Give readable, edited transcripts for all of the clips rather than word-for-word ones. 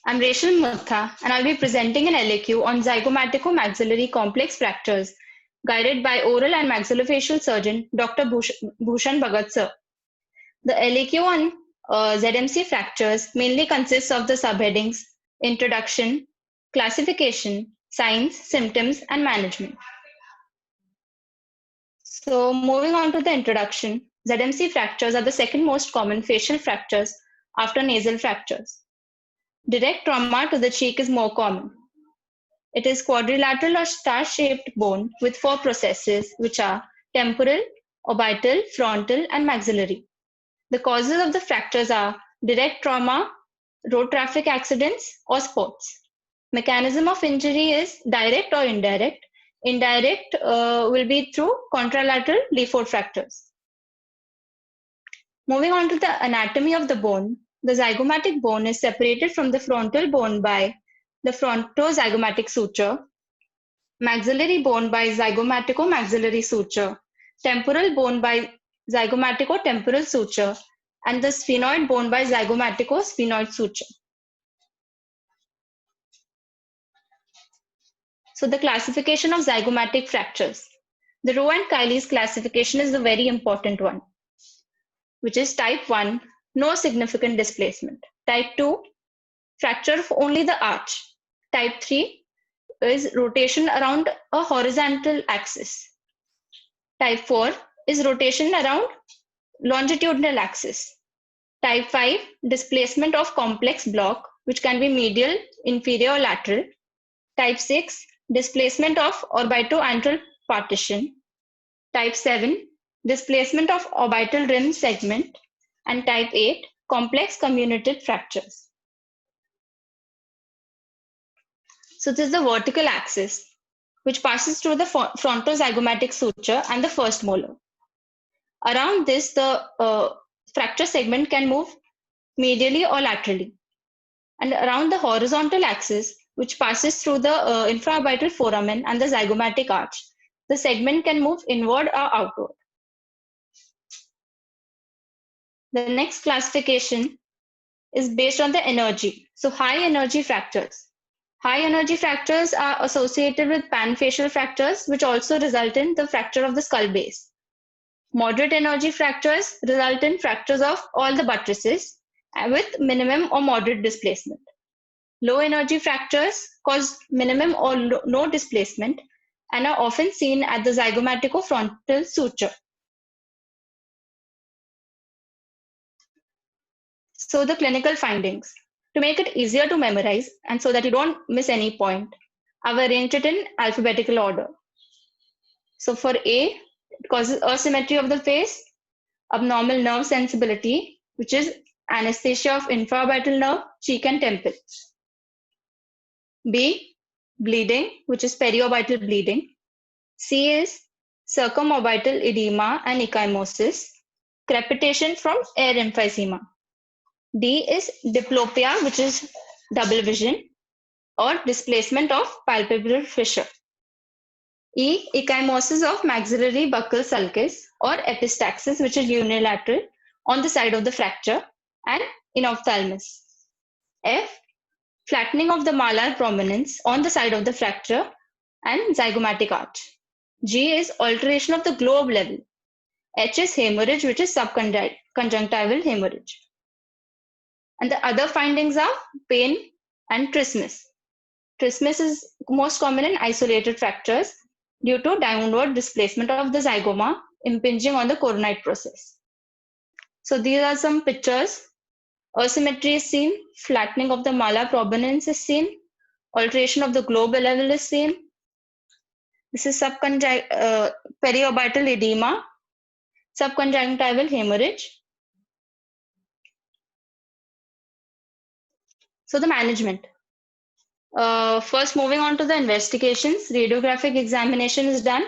I'm Rachel Mutha, and I'll be presenting an LAQ on zygomatico-maxillary complex fractures, guided by oral and maxillofacial surgeon Dr. Bhushan Bhagat sir. The LAQ on ZMC fractures mainly consists of the subheadings Introduction, Classification, Signs, Symptoms, and Management. So, moving on to the introduction, ZMC fractures are the second most common facial fractures after nasal fractures. Direct trauma to the cheek is more common. It is quadrilateral or star-shaped bone with four processes, which are temporal, orbital, frontal, and maxillary. The causes of the fractures are direct trauma, road traffic accidents, or sports. Mechanism of injury is direct or indirect. Indirect will be through contralateral Leeford fractures. Moving on to the anatomy of the bone, the zygomatic bone is separated from the frontal bone by the frontozygomatic suture, maxillary bone by zygomatico-maxillary suture, temporal bone by zygomatico-temporal suture, and the sphenoid bone by zygomatico-sphenoid suture. So the classification of zygomatic fractures. The Rowe and Kiley's classification is a very important one, which is type 1, no significant displacement. Type 2, fracture of only the arch. Type 3 is rotation around a horizontal axis. Type 4 is rotation around longitudinal axis. Type 5, displacement of complex block, which can be medial, inferior, or lateral. Type 6, displacement of orbito-antral partition. Type 7, displacement of orbital rim segment. And type 8, complex comminuted fractures. So this is the vertical axis, which passes through the frontozygomatic suture and the first molar. Around this, the fracture segment can move medially or laterally. And around the horizontal axis, which passes through the infraorbital foramen and the zygomatic arch, the segment can move inward or outward. The next classification is based on the energy. So high energy fractures. High energy fractures are associated with panfacial fractures, which also result in the fracture of the skull base. Moderate energy fractures result in fractures of all the buttresses with minimum or moderate displacement. Low energy fractures cause minimum or no displacement and are often seen at the zygomatico-frontal suture. So the clinical findings. To make it easier to memorize and so that you don't miss any point, I've arranged it in alphabetical order. So for A, it causes asymmetry of the face, abnormal nerve sensibility, which is anesthesia of infraorbital nerve, cheek and temple. B, bleeding, which is periorbital bleeding. C is circumorbital edema and ecchymosis, crepitation from air emphysema. D is diplopia, which is double vision or displacement of palpebral fissure. E, ecchymosis of maxillary buccal sulcus or epistaxis, which is unilateral on the side of the fracture and in ophthalmos. F, flattening of the malar prominence on the side of the fracture and zygomatic arch. G is alteration of the globe level. H is hemorrhage, which is subconjunctival hemorrhage. And the other findings are pain and trismus. Trismus is most common in isolated fractures due to downward displacement of the zygoma impinging on the coronite process. So these are some pictures. Asymmetry is seen, flattening of the malar prominence is seen, alteration of the globe level is seen. This is periorbital edema, subconjunctival hemorrhage. So the management. First, moving on to the investigations, radiographic examination is done.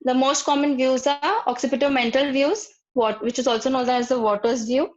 The most common views are occipitomental views, which is also known as the Waters view,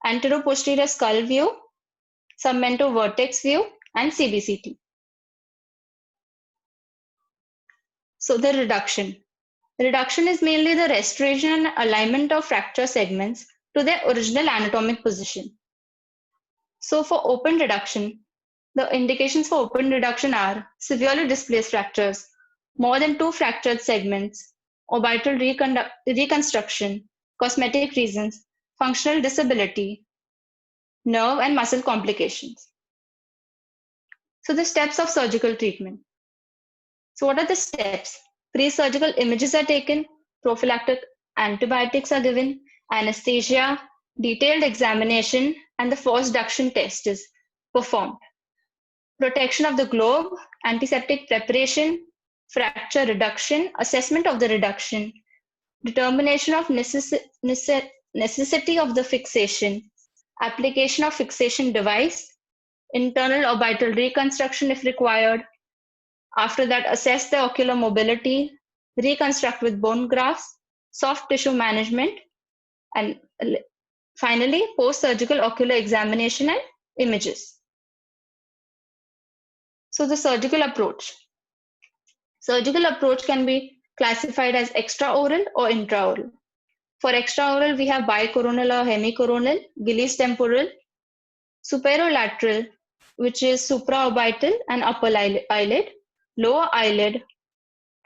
antero-posterior skull view, submento vertex view, and CBCT. So the reduction. Reduction is mainly the restoration and alignment of fracture segments to their original anatomic position. So for open reduction, the indications for open reduction are severely displaced fractures, more than 2 fractured segments, orbital reconstruction, cosmetic reasons, functional disability, nerve and muscle complications. So the steps of surgical treatment. So what are the steps? Pre-surgical images are taken, prophylactic antibiotics are given, anesthesia, detailed examination, and the force reduction test is performed. Protection of the globe, antiseptic preparation, fracture reduction, assessment of the reduction, determination of necessity of the fixation, application of fixation device, internal orbital reconstruction if required. After that, assess the ocular mobility, reconstruct with bone grafts, soft tissue management, and finally, post-surgical ocular examination and images. So the surgical approach. Surgical approach can be classified as extraoral or intraoral. For extraoral, we have bicoronal or hemicoronal, Gillies temporal, superolateral, which is supraorbital and upper eyelid, lower eyelid,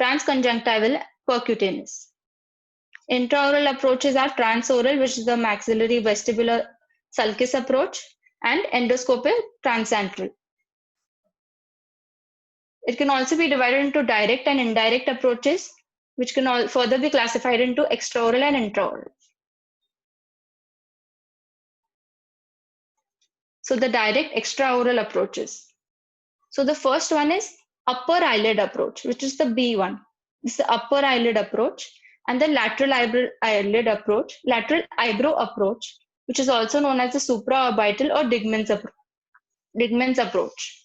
transconjunctival, percutaneous. Intraoral approaches are transoral, which is the maxillary vestibular sulcus approach, and endoscopic transantral. It can also be divided into direct and indirect approaches, which can further be classified into extraoral and intraoral. So the direct extraoral approaches. So the first one is upper eyelid approach, which is the B one. This is the upper eyelid approach, and the lateral eyelid approach, lateral eyebrow approach, which is also known as the supraorbital or Digman's approach.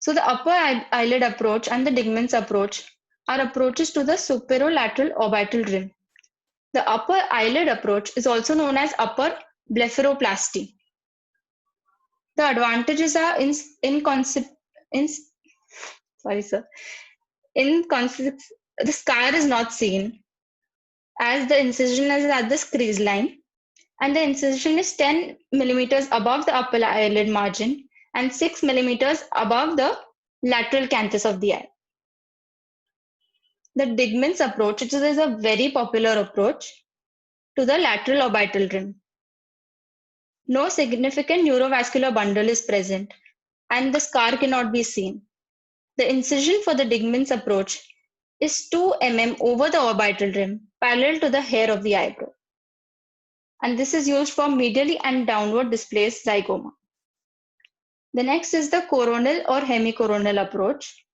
So the upper eyelid approach and the Digman's approach are approaches to the superolateral orbital rim. The upper eyelid approach is also known as upper blepharoplasty. The advantages are the scar is not seen as the incision is at this crease line, and the incision is 10 millimeters above the upper eyelid margin and 6 millimeters above the lateral canthus of the eye. The Digman's approach, which is a very popular approach to the lateral orbital rim. No significant neurovascular bundle is present, and the scar cannot be seen. The incision for the Digman's approach is 2 mm over the orbital rim, parallel to the hair of the eyebrow. And this is used for medially and downward displaced zygoma. The next is the coronal or hemicoronal approach.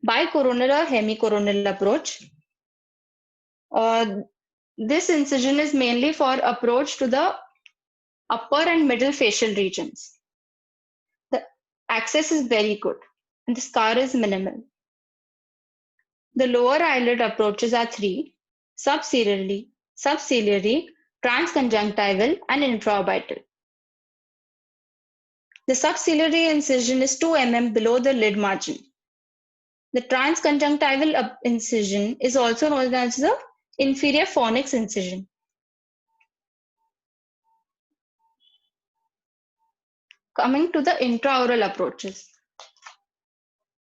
Bicoronal or hemicoronal approach. This incision is mainly for approach to the upper and middle facial regions. The access is very good and the scar is minimal. The lower eyelid approaches are 3: subciliary, transconjunctival, and intraorbital. The subciliary incision is 2 mm below the lid margin. The transconjunctival incision is also known as the inferior fornix incision. Coming to the intraoral approaches.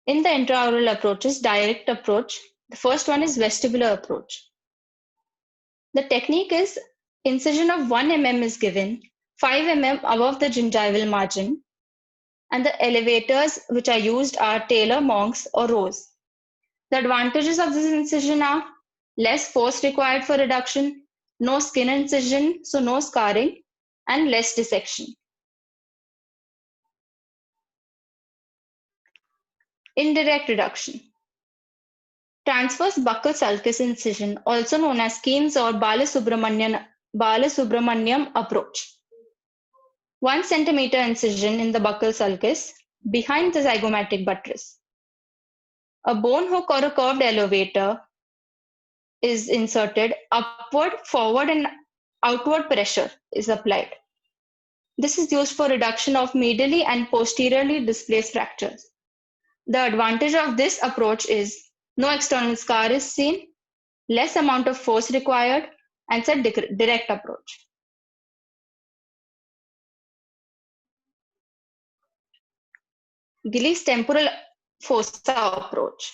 In the intraoral approaches, direct approach, the first one is vestibular approach. The technique is incision of 1 mm is given, 5 mm above the gingival margin, and the elevators which are used are Taylor, Monks, or Rose. The advantages of this incision are less force required for reduction, no skin incision, so no scarring, and less dissection. Indirect reduction. Transverse buccal sulcus incision, also known as Keen's or Balasubramanian approach. 1 centimeter incision in the buccal sulcus behind the zygomatic buttress. A bone hook or a curved elevator is inserted. Upward, forward, and outward pressure is applied. This is used for reduction of medially and posteriorly displaced fractures. The advantage of this approach is no external scar is seen, less amount of force required, and it's a direct approach. Gillies temporal fossa approach.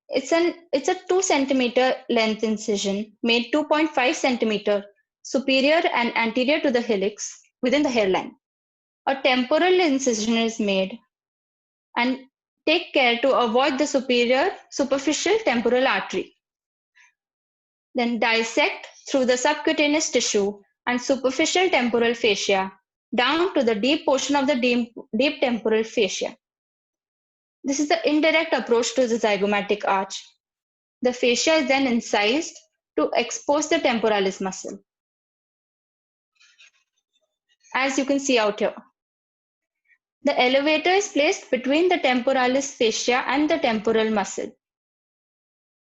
It's a 2 centimeter length incision made 2.5 centimeter superior and anterior to the helix within the hairline. A temporal incision is made and take care to avoid the superficial temporal artery. Then dissect through the subcutaneous tissue and superficial temporal fascia down to the deep portion of the deep temporal fascia. This is the indirect approach to the zygomatic arch. The fascia is then incised to expose the temporalis muscle. As you can see out here. The elevator is placed between the temporalis fascia and the temporal muscle.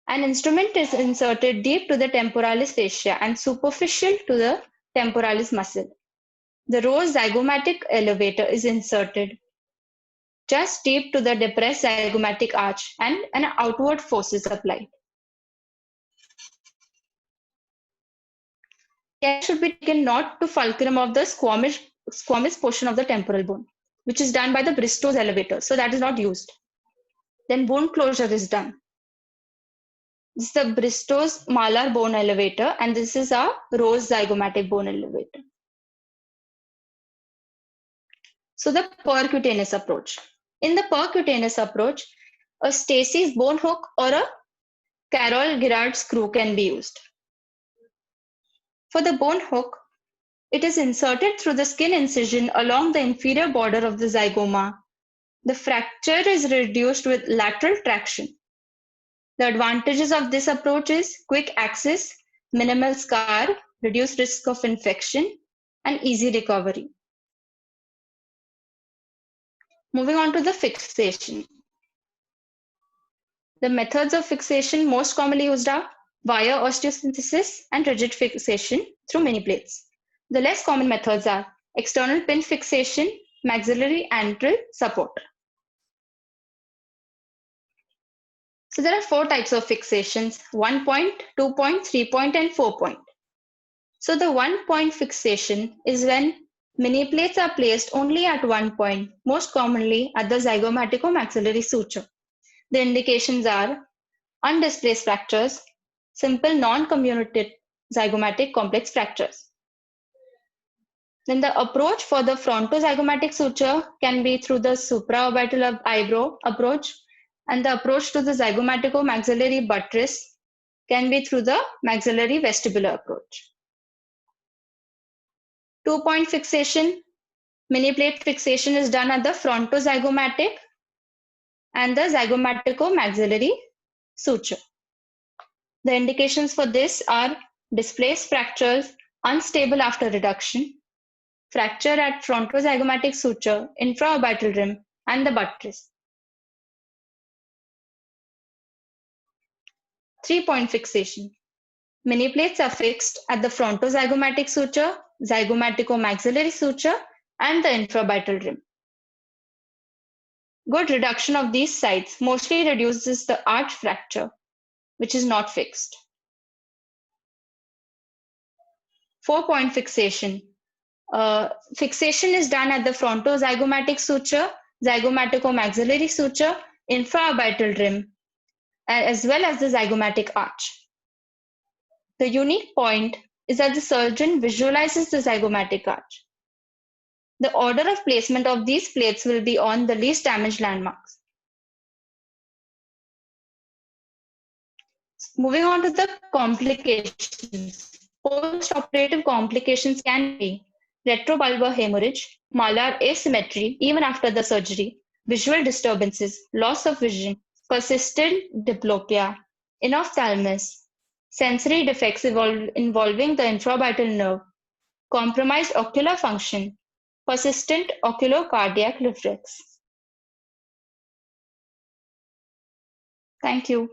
An instrument is inserted deep to the temporalis fascia and superficial to the temporalis muscle. The Rose zygomatic elevator is inserted just deep to the depressed zygomatic arch and an outward force is applied. Care should be taken not to fulcrum of the squamous portion of the temporal bone, which is done by the Bristow's elevator. So that is not used. Then bone closure is done. This is the Bristow's malar bone elevator, and this is a Rose zygomatic bone elevator. So the percutaneous approach. In the percutaneous approach, a Stacy's bone hook or a Carol Girard screw can be used. For the bone hook, it is inserted through the skin incision along the inferior border of the zygoma. The fracture is reduced with lateral traction. The advantages of this approach is quick access, minimal scar, reduced risk of infection, and easy recovery. Moving on to the fixation. The methods of fixation most commonly used are wire osteosynthesis and rigid fixation through mini plates. The less common methods are external pin fixation, maxillary antral support. So there are 4 types of fixations: 1 point, 2 point, 3 point, and 4 point. So the 1 point fixation is when mini plates are placed only at 1 point, most commonly at the zygomatico-maxillary suture. The indications are undisplaced fractures, simple non-comminuted zygomatic complex fractures. Then the approach for the frontozygomatic suture can be through the supraorbital eyebrow approach, and the approach to the zygomatico-maxillary buttress can be through the maxillary vestibular approach. 2 point fixation, mini plate fixation is done at the frontozygomatic and the zygomatico-maxillary suture. The indications for this are displaced fractures, unstable after reduction, fracture at frontozygomatic suture, infraorbital rim, and the buttress. 3 point fixation. Mini plates are fixed at the frontozygomatic suture, zygomatico-maxillary suture, and the infraorbital rim. Good reduction of these sites mostly reduces the arch fracture, which is not fixed. 4 point fixation. Fixation is done at the frontozygomatic suture, zygomatico-maxillary suture, infraorbital rim, as well as the zygomatic arch. The unique point is that the surgeon visualizes the zygomatic arch. The order of placement of these plates will be on the least damaged landmarks. Moving on to the complications. Post-operative complications can be retrobulbar hemorrhage, malar asymmetry even after the surgery, visual disturbances, loss of vision, persistent diplopia, enophthalmos, sensory defects involving the infraorbital nerve, compromised ocular function, persistent oculocardiac reflex. Thank you.